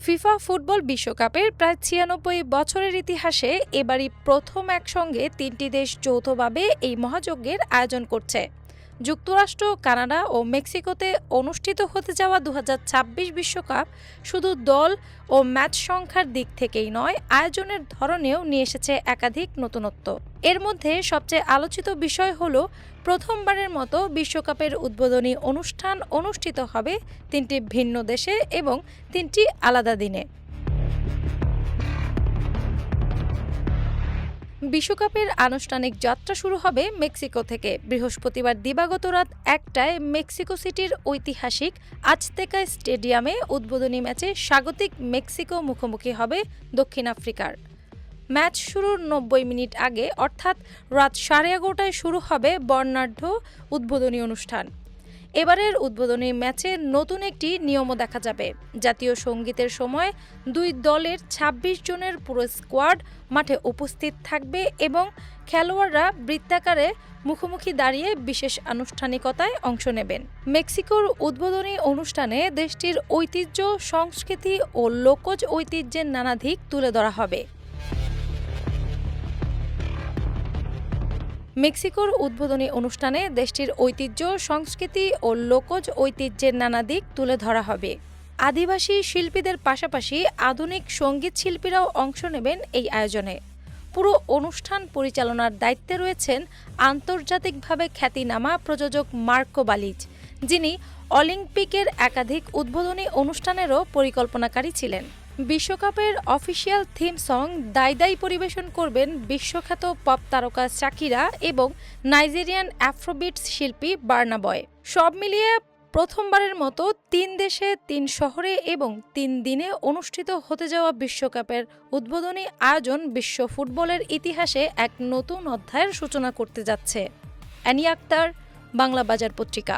FIFA football বিশ্বকাপের প্রায় ৯৬ বছরের ইতিহাসে এবারই প্রথম একসঙ্গে ৩টি দেশ যৌথভাবে এই মহাযজ্ঞের আয়োজন করছে। যুক্তরাষ্ট্র, কানাডা ও মেক্সিকোতে অনুষ্ঠিত হতে যাওয়া ২০২৬ বিশ্বকাপ শুধু দল ও ম্যাচ সংখ্যার দিক থেকেই নয়, আয়োজনের ধরনেও নিয়ে এসেছে একাধিক নতুনত্ব। এর মধ্যে সবচেয়ে আলোচিত বিষয় হলো প্রথমবারের মতো বিশ্বকাপের উদ্বোধনী অনুষ্ঠান অনুষ্ঠিত হবে ৩টি ভিন্ন দেশে এবং ৩টি আলাদা দিনে। বিশ্বকাপের আনুষ্ঠানিক যাত্রা শুরু হবে মেক্সিকো থেকে। বৃহস্পতিবার দিবাগত রাত ১টায় মেক্সিকো সিটির ঐতিহাসিক আজতেকা স্টেডিয়ামে উদ্বোধনী ম্যাচে স্বাগতিক মেক্সিকো মুখোমুখি হবে দক্ষিণ আফ্রিকার। ম্যাচ শুরুর ৯০ মিনিট আগে অর্থাৎ রাত ১১:৩০টায় শুরু হবে বর্ণাঢ্য উদ্বোধনী অনুষ্ঠান। এবারের উদ্বোধনী ম্যাচে নতুন একটি নিয়মও দেখা যাবে। জাতীয় সঙ্গীতের সময় দুই দলের ২৬ জনের পুরো স্কোয়াড মাঠে উপস্থিত থাকবে এবং খেলোয়াড়রা বৃত্তাকারে মুখোমুখি দাঁড়িয়ে বিশেষ আনুষ্ঠানিকতায় অংশ নেবেন। মেক্সিকোর উদ্বোধনী অনুষ্ঠানে দেশটির ঐতিহ্য, সংস্কৃতি ও লোকজ ঐতিহ্যের নানা দিক তুলে ধরা হবে। মেক্সিকোর উদ্বোধনী অনুষ্ঠানে দেশটির ঐতিহ্য, সংস্কৃতি ও লোকজ ঐতিহ্যের নানা দিক তুলে ধরা হবে। আদিবাসী শিল্পীদের পাশাপাশি আধুনিক সঙ্গীত শিল্পীরাও অংশ নেবেন এই আয়োজনে। পুরো অনুষ্ঠান পরিচালনার দায়িত্বে রয়েছেন আন্তর্জাতিকভাবে খ্যাতিনামা প্রযোজক মার্কো বালিজ, যিনি অলিম্পিকের একাধিক উদ্বোধনী অনুষ্ঠানেরও পরিকল্পনাকারী ছিলেন। বিশ্বকাপের অফিসিয়াল থিম সং দাই দাই পরিবেশন করবেন বিশ্বখ্যাত পপ তারকা শাকিরা এবং নাইজেরিয়ান অ্যাফ্রোবিটস শিল্পী বার্না বয়। সব মিলিয়ে প্রথমবারের মতো ৩ দেশে ৩ শহরে এবং ৩ দিনে অনুষ্ঠিত হতে যাওয়া বিশ্বকাপের উদ্বোধনী আয়োজন বিশ্ব ফুটবলের ইতিহাসে এক নতুন অধ্যায়ের সূচনা করতে যাচ্ছে। অ্যানি আক্তার, বাংলা বাজার পত্রিকা।